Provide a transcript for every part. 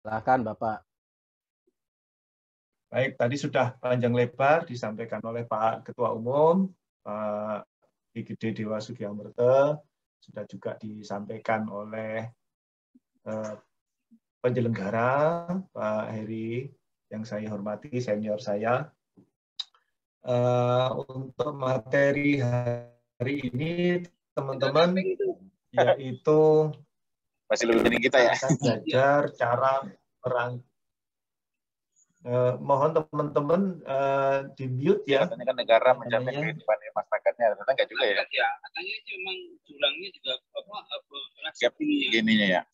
Silakan Bapak. Baik, tadi sudah panjang lebar disampaikan oleh Pak Ketua Umum, Pak IGD Dewa Sugiamberto, sudah juga disampaikan oleh penyelenggara, Pak Heri, yang saya hormati, senior saya. Untuk materi hari ini, teman-teman, yaitu masih lebih penting kita ya. akan belajar cara mohon teman-teman di mute ya. Katanya kan negara menjamin kehidupan masyarakatnya, ternyata enggak juga ya. Ya, katanya memang jurangnya juga gap gininya ya.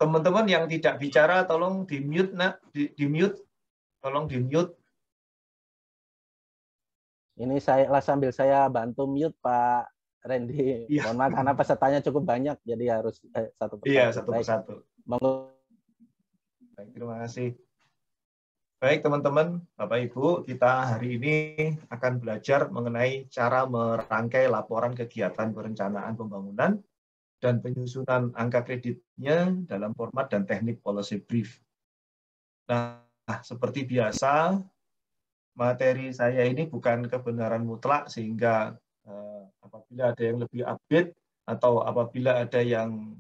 Teman-teman yang tidak bicara tolong di mute, nak, di mute, tolong di mute. Ini sambil saya bantu mute Pak Randy. Ya. Mohon maaf karena pesertanya cukup banyak, jadi harus satu persatu. Iya, satu persatu. Monggo. Baik, terima kasih. Baik teman-teman, Bapak Ibu, kita hari ini akan belajar mengenai cara merangkai laporan kegiatan perencanaan pembangunan dan penyusunan angka kreditnya dalam format dan teknik policy brief. Nah, seperti biasa, materi saya ini bukan kebenaran mutlak, sehingga apabila ada yang lebih update atau apabila ada yang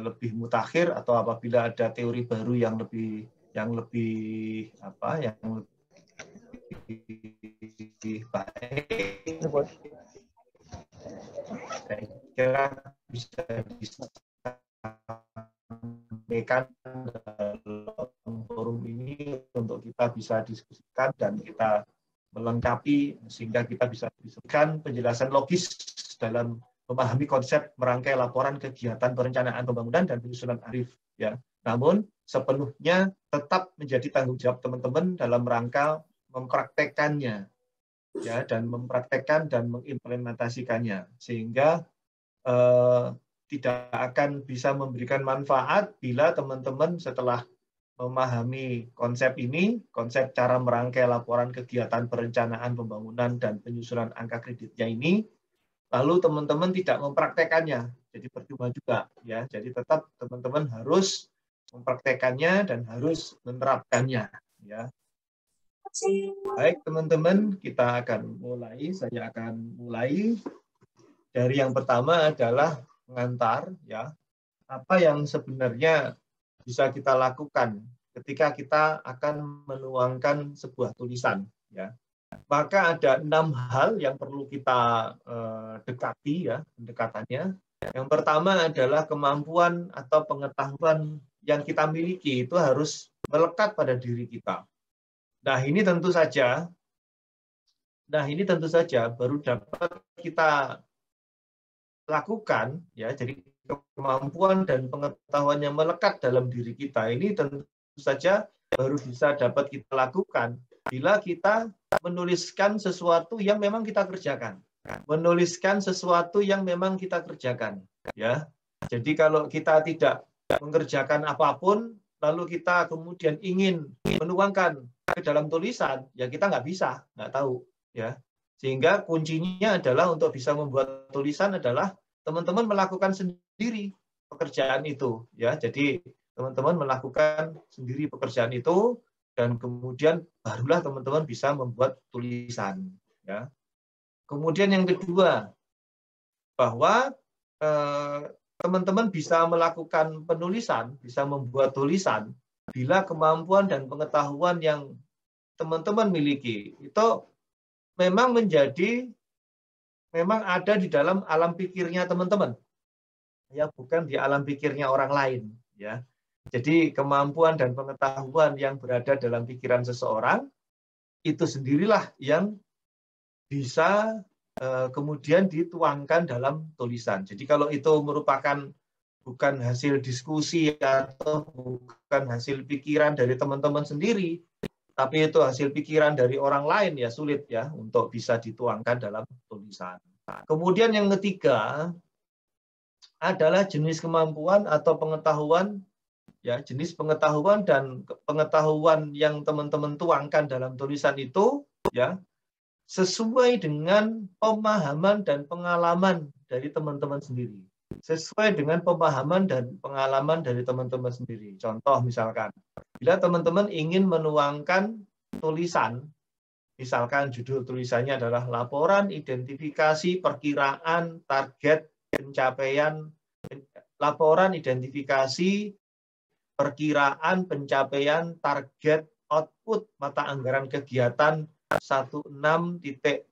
lebih mutakhir atau apabila ada teori baru yang lebih baik, saya kira bisa disampaikan dalam forum ini untuk kita bisa diskusikan dan kita melengkapi sehingga kita bisa disebutkan penjelasan logis dalam memahami konsep merangkai laporan kegiatan perencanaan pembangunan dan penyusunan ARIF ya. Namun sepenuhnya tetap menjadi tanggung jawab teman-teman dalam rangka mempraktekannya ya, dan mempraktekkan dan mengimplementasikannya, sehingga tidak akan bisa memberikan manfaat bila teman-teman setelah memahami konsep ini, konsep cara merangkai laporan kegiatan perencanaan pembangunan dan penyusunan angka kreditnya ini, lalu teman-teman tidak mempraktekannya, jadi percuma juga ya. Jadi tetap teman-teman harus mempraktekannya dan harus menerapkannya ya. Baik teman-teman, kita akan mulai. Saya akan mulai dari yang pertama adalah mengantar ya, apa yang sebenarnya bisa kita lakukan ketika kita akan menuangkan sebuah tulisan ya. Maka ada 6 hal yang perlu kita dekati ya, pendekatannya. Yang pertama adalah kemampuan atau pengetahuan yang kita miliki itu harus melekat pada diri kita. Nah, ini tentu saja baru dapat kita lakukan ya. Jadi kemampuan dan pengetahuan yang melekat dalam diri kita ini tentu saja baru bisa dapat kita lakukan bila kita menuliskan sesuatu yang memang kita kerjakan. Menuliskan sesuatu yang memang kita kerjakan ya. Jadi kalau kita tidak mengerjakan apapun lalu kita kemudian ingin menuangkan ke dalam tulisan, ya kita nggak bisa, nggak tahu ya. Sehingga kuncinya adalah untuk bisa membuat tulisan adalah teman-teman melakukan sendiri pekerjaan itu ya. Jadi teman-teman melakukan sendiri pekerjaan itu dan kemudian barulah teman-teman bisa membuat tulisan ya. Kemudian yang kedua, bahwa teman-teman bisa melakukan penulisan, bisa membuat tulisan bila kemampuan dan pengetahuan yang teman-teman miliki itu memang ada di dalam alam pikirnya teman-teman. Ya, bukan di alam pikirnya orang lain, ya. Jadi kemampuan dan pengetahuan yang berada dalam pikiran seseorang itu sendirilah yang bisa kemudian dituangkan dalam tulisan. Jadi kalau itu merupakan bukan hasil diskusi atau bukan hasil pikiran dari teman-teman sendiri, tapi itu hasil pikiran dari orang lain, ya sulit ya untuk bisa dituangkan dalam tulisan. Kemudian yang ketiga adalah jenis kemampuan atau pengetahuan, ya, jenis pengetahuan dan pengetahuan yang teman-teman tuangkan dalam tulisan itu ya sesuai dengan pemahaman dan pengalaman dari teman-teman sendiri. sesuai dengan pemahaman dan pengalaman dari teman-teman sendiri. Contoh misalkan, bila teman-teman ingin menuangkan tulisan, misalkan judul tulisannya adalah laporan identifikasi perkiraan target pencapaian, laporan identifikasi perkiraan pencapaian target output mata anggaran kegiatan 16.06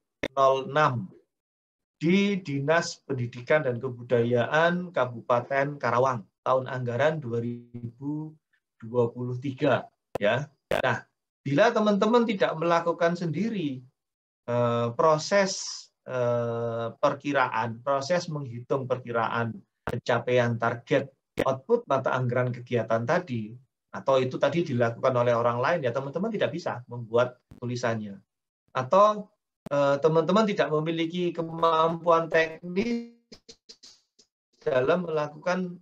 di Dinas Pendidikan dan Kebudayaan Kabupaten Karawang tahun anggaran 2023 ya. Nah, bila teman-teman tidak melakukan sendiri proses perkiraan, proses menghitung perkiraan pencapaian target output mata anggaran kegiatan tadi, atau itu tadi dilakukan oleh orang lain, ya teman-teman tidak bisa membuat tulisannya. Atau teman-teman tidak memiliki kemampuan teknis dalam melakukan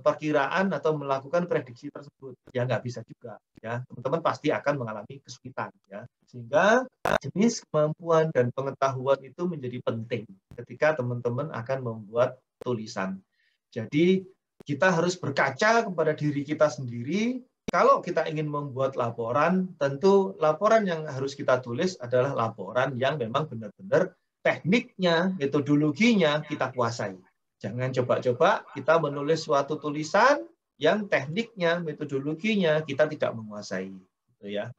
perkiraan atau melakukan prediksi tersebut, ya nggak bisa juga, ya teman-teman pasti akan mengalami kesulitan, ya. Sehingga jenis kemampuan dan pengetahuan itu menjadi penting ketika teman-teman akan membuat tulisan. Jadi kita harus berkaca kepada diri kita sendiri. Kalau kita ingin membuat laporan, tentu laporan yang harus kita tulis adalah laporan yang memang benar-benar tekniknya, metodologinya kita kuasai. Jangan coba-coba kita menulis suatu tulisan yang tekniknya, metodologinya kita tidak menguasai. Gitu ya.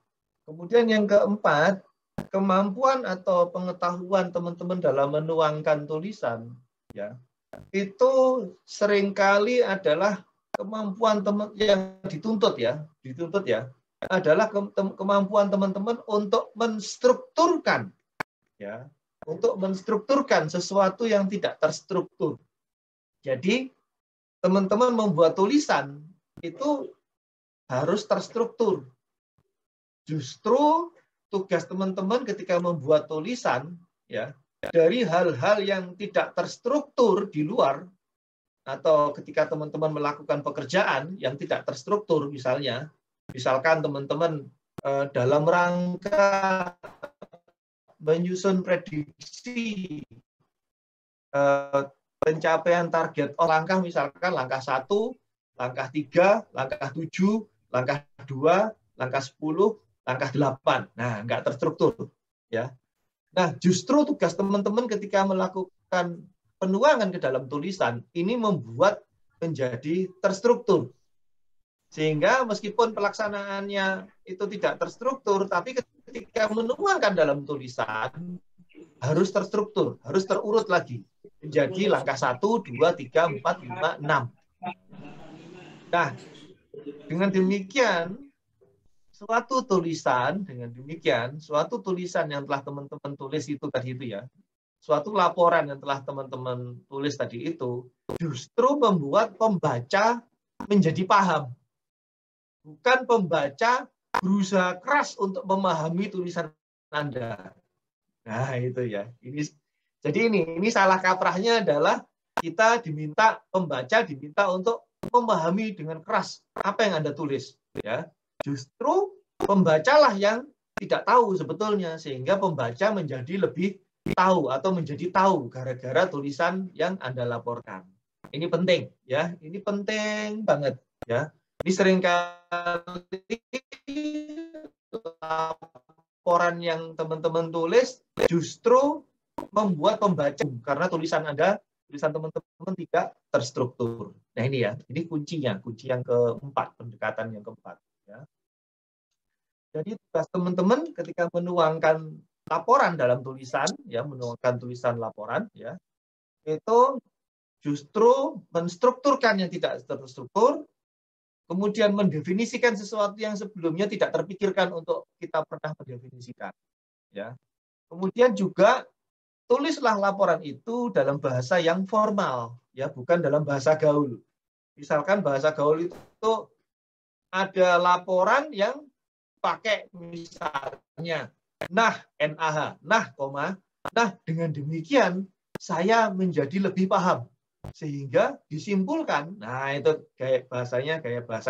Kemudian yang keempat, kemampuan atau pengetahuan teman-teman dalam menuangkan tulisan, ya, itu seringkali adalah kemampuan teman yang dituntut ya, adalah kemampuan teman-teman untuk menstrukturkan, ya, untuk menstrukturkan sesuatu yang tidak terstruktur. Jadi teman-teman membuat tulisan itu harus terstruktur. Justru tugas teman-teman ketika membuat tulisan, ya, dari hal-hal yang tidak terstruktur di luar, atau ketika teman-teman melakukan pekerjaan yang tidak terstruktur, misalkan teman-teman dalam rangka menyusun prediksi pencapaian target langkah, misalkan langkah 1, langkah 3, langkah 7, langkah 2, langkah 10, langkah 8. Nah, nggak terstruktur, ya. Nah, justru tugas teman-teman ketika melakukan penuangan ke dalam tulisan ini membuat menjadi terstruktur. Sehingga meskipun pelaksanaannya itu tidak terstruktur, tapi ketika menuangkan dalam tulisan harus terstruktur, harus terurut lagi. Menjadi langkah 1, 2, 3, 4, 5, 6. Nah, dengan demikian, suatu tulisan yang telah teman-teman tulis itu tadi itu ya, suatu laporan yang telah teman-teman tulis tadi itu justru membuat pembaca menjadi paham. Bukan pembaca berusaha keras untuk memahami tulisan Anda. Nah, itu ya. Jadi ini salah kaprahnya adalah pembaca diminta untuk memahami dengan keras apa yang Anda tulis, ya. Justru pembacalah yang tidak tahu sebetulnya, sehingga pembaca menjadi lebih tahu atau menjadi tahu gara-gara tulisan yang Anda laporkan. Ini penting, ya. Ini penting banget, ya. Ini seringkali laporan yang teman-teman tulis justru membuat pembaca karena tulisan teman-teman tidak terstruktur. Nah, ini ya, ini kunci yang keempat, pendekatan yang keempat, ya. Jadi tugas teman-teman ketika menuangkan laporan dalam tulisan, ya, menuangkan tulisan laporan, ya, itu justru menstrukturkan yang tidak terstruktur, kemudian mendefinisikan sesuatu yang sebelumnya tidak terpikirkan untuk kita pernah mendefinisikan, ya. Kemudian juga tulislah laporan itu dalam bahasa yang formal, ya, bukan dalam bahasa gaul. Misalkan bahasa gaul itu ada laporan yang pakai misalnya NAH, nah dengan demikian saya menjadi lebih paham sehingga disimpulkan. Nah, itu kayak bahasa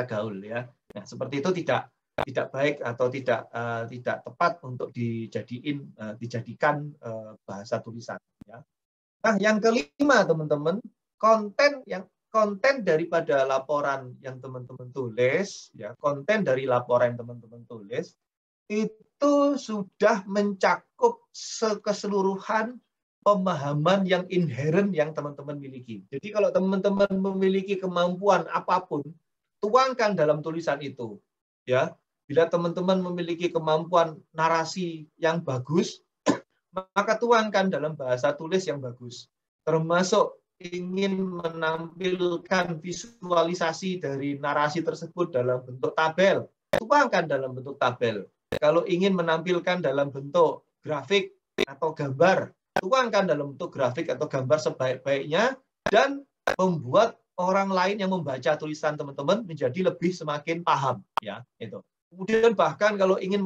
gaul, ya. Nah, seperti itu tidak baik atau tidak tepat untuk dijadikan bahasa tulisan, ya. Nah, yang kelima teman-teman, konten daripada laporan yang teman-teman tulis, ya, konten dari laporan yang teman-teman tulis itu sudah mencakup keseluruhan pemahaman yang inherent yang teman-teman miliki. Jadi kalau teman-teman memiliki kemampuan apapun, tuangkan dalam tulisan itu, ya. Bila teman-teman memiliki kemampuan narasi yang bagus, maka tuangkan dalam bahasa tulis yang bagus. Termasuk ingin menampilkan visualisasi dari narasi tersebut dalam bentuk tabel, tuangkan dalam bentuk tabel. Kalau ingin menampilkan dalam bentuk grafik atau gambar, tuangkan dalam bentuk grafik atau gambar sebaik-baiknya, dan membuat orang lain yang membaca tulisan teman-teman menjadi lebih semakin paham, ya, itu. Kemudian bahkan kalau ingin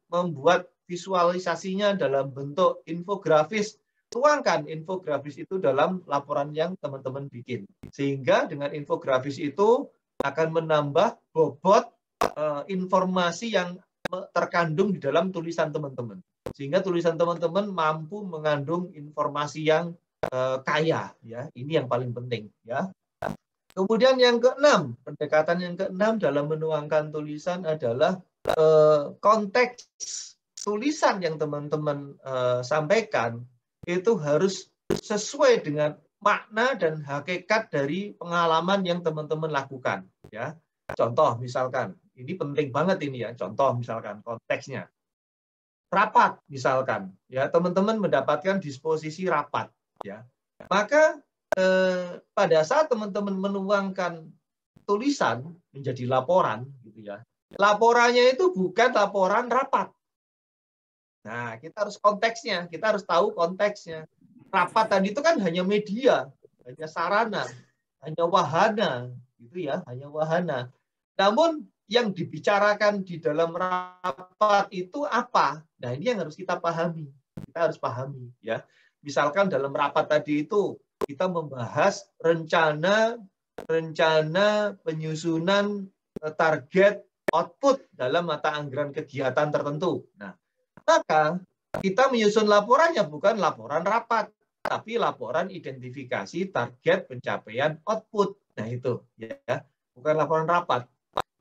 membuat visualisasinya dalam bentuk infografis, tuangkan infografis itu dalam laporan yang teman-teman bikin. Sehingga dengan infografis itu akan menambah bobot informasi yang terkandung di dalam tulisan teman-teman. Sehingga tulisan teman-teman mampu mengandung informasi yang kaya, ya. Ini yang paling penting, ya. Kemudian yang keenam, pendekatan yang keenam dalam menuangkan tulisan adalah konteks tulisan yang teman-teman sampaikan itu harus sesuai dengan makna dan hakikat dari pengalaman yang teman-teman lakukan, ya. Contoh misalkan, ini penting banget ini, ya. Contoh misalkan konteksnya rapat misalkan, ya, teman-teman mendapatkan disposisi rapat, ya. Maka pada saat teman-teman menuangkan tulisan menjadi laporan, gitu ya. Laporannya itu bukan laporan rapat. Nah, kita harus konteksnya, kita harus tahu konteksnya. Rapat tadi itu kan hanya media, hanya sarana, hanya wahana, gitu ya, hanya wahana. Namun yang dibicarakan di dalam rapat itu apa? Nah, ini yang harus kita pahami. Kita harus pahami, ya. Misalkan dalam rapat tadi itu kita membahas rencana penyusunan target output dalam mata anggaran kegiatan tertentu. Nah, maka kita menyusun laporannya bukan laporan rapat, tapi laporan identifikasi target pencapaian output. Nah, itu, ya, bukan laporan rapat.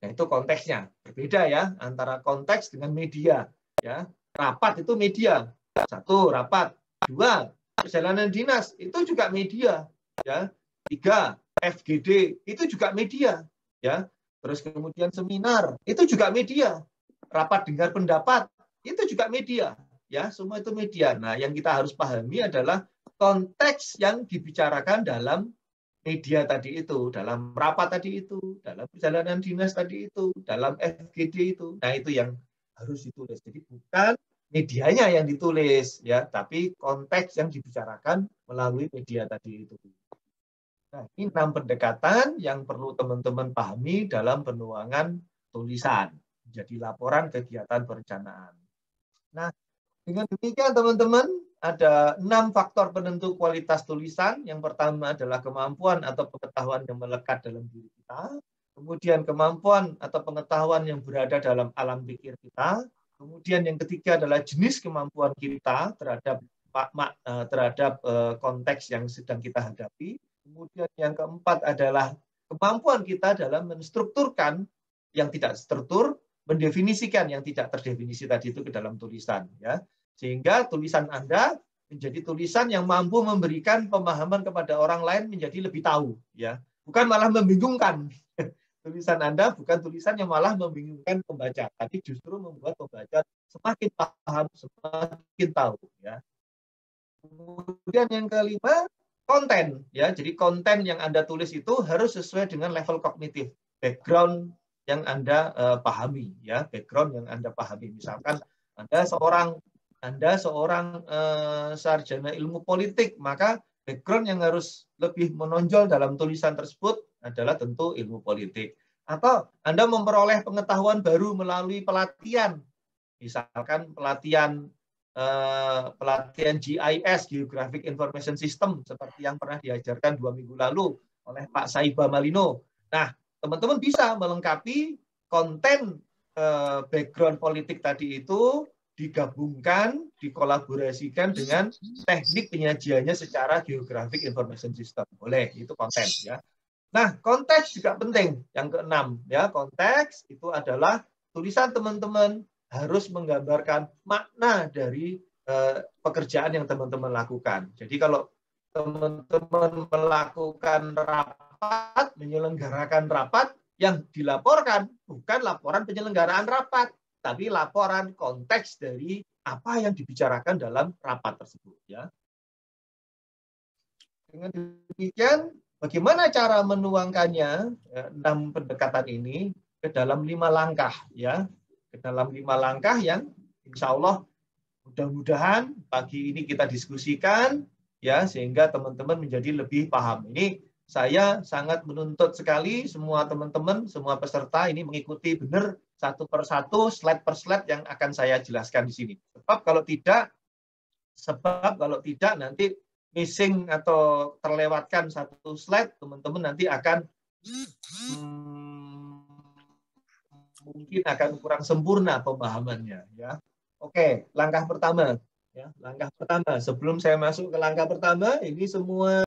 Nah, itu konteksnya. Berbeda, ya, antara konteks dengan media, ya. Rapat itu media. 1, rapat. 2, perjalanan dinas itu juga media, ya. 3, FGD itu juga media, ya. Terus kemudian seminar itu juga media. Rapat dengar pendapat itu juga media, ya, semua itu media. Nah, yang kita harus pahami adalah konteks yang dibicarakan dalam media tadi itu, dalam rapat tadi itu, dalam perjalanan dinas tadi itu, dalam FGD itu. Nah, itu yang harus ditulis. Jadi bukan medianya yang ditulis, ya, tapi konteks yang dibicarakan melalui media tadi itu. Nah, ini 6 pendekatan yang perlu teman-teman pahami dalam penuangan tulisan. Jadi laporan kegiatan perencanaan. Nah, dengan demikian teman-teman, ada 6 faktor penentu kualitas tulisan. Yang pertama adalah kemampuan atau pengetahuan yang melekat dalam diri kita. Kemudian kemampuan atau pengetahuan yang berada dalam alam pikir kita. Kemudian yang ketiga adalah jenis kemampuan kita terhadap konteks yang sedang kita hadapi. Kemudian yang keempat adalah kemampuan kita dalam menstrukturkan yang tidak struktur, mendefinisikan yang tidak terdefinisi tadi itu ke dalam tulisan, ya. Sehingga tulisan Anda menjadi tulisan yang mampu memberikan pemahaman kepada orang lain menjadi lebih tahu, ya. Bukan malah membingungkan. Tulisan Anda bukan tulisan yang malah membingungkan pembaca, tapi justru membuat pembaca semakin paham, semakin tahu, ya. Kemudian yang kelima, konten, ya. Jadi konten yang Anda tulis itu harus sesuai dengan level kognitif, background yang Anda pahami, ya, background yang Anda pahami. Misalkan Anda seorang sarjana ilmu politik, maka background yang harus lebih menonjol dalam tulisan tersebut adalah tentu ilmu politik. Atau Anda memperoleh pengetahuan baru melalui pelatihan, misalkan pelatihan GIS, Geographic Information System, seperti yang pernah diajarkan 2 minggu lalu oleh Pak Saiba Malino. Nah, teman-teman bisa melengkapi konten background politik tadi itu digabungkan, dikolaborasikan dengan teknik penyajiannya secara Geographic Information System. Boleh, itu konten ya. Nah, konteks juga penting. Yang keenam ya, konteks itu adalah tulisan teman-teman harus menggambarkan makna dari pekerjaan yang teman-teman lakukan. Jadi kalau teman-teman melakukan rapat, menyelenggarakan rapat, yang dilaporkan bukan laporan penyelenggaraan rapat, tapi laporan konteks dari apa yang dibicarakan dalam rapat tersebut. Ya. Dengan demikian, bagaimana cara menuangkannya 6 pendekatan ini ke dalam 5 langkah, ya, ke dalam 5 langkah yang insya Allah mudah-mudahan pagi ini kita diskusikan ya sehingga teman-teman menjadi lebih paham. Ini saya sangat menuntut sekali semua teman-teman, semua peserta ini mengikuti benar satu persatu, slide per slide yang akan saya jelaskan di sini. Sebab kalau tidak nanti missing atau terlewatkan satu slide, teman-teman nanti akan mungkin akan kurang sempurna pemahamannya ya. Oke, langkah pertama ya. Langkah pertama sebelum saya masuk ke langkah pertama, ini semua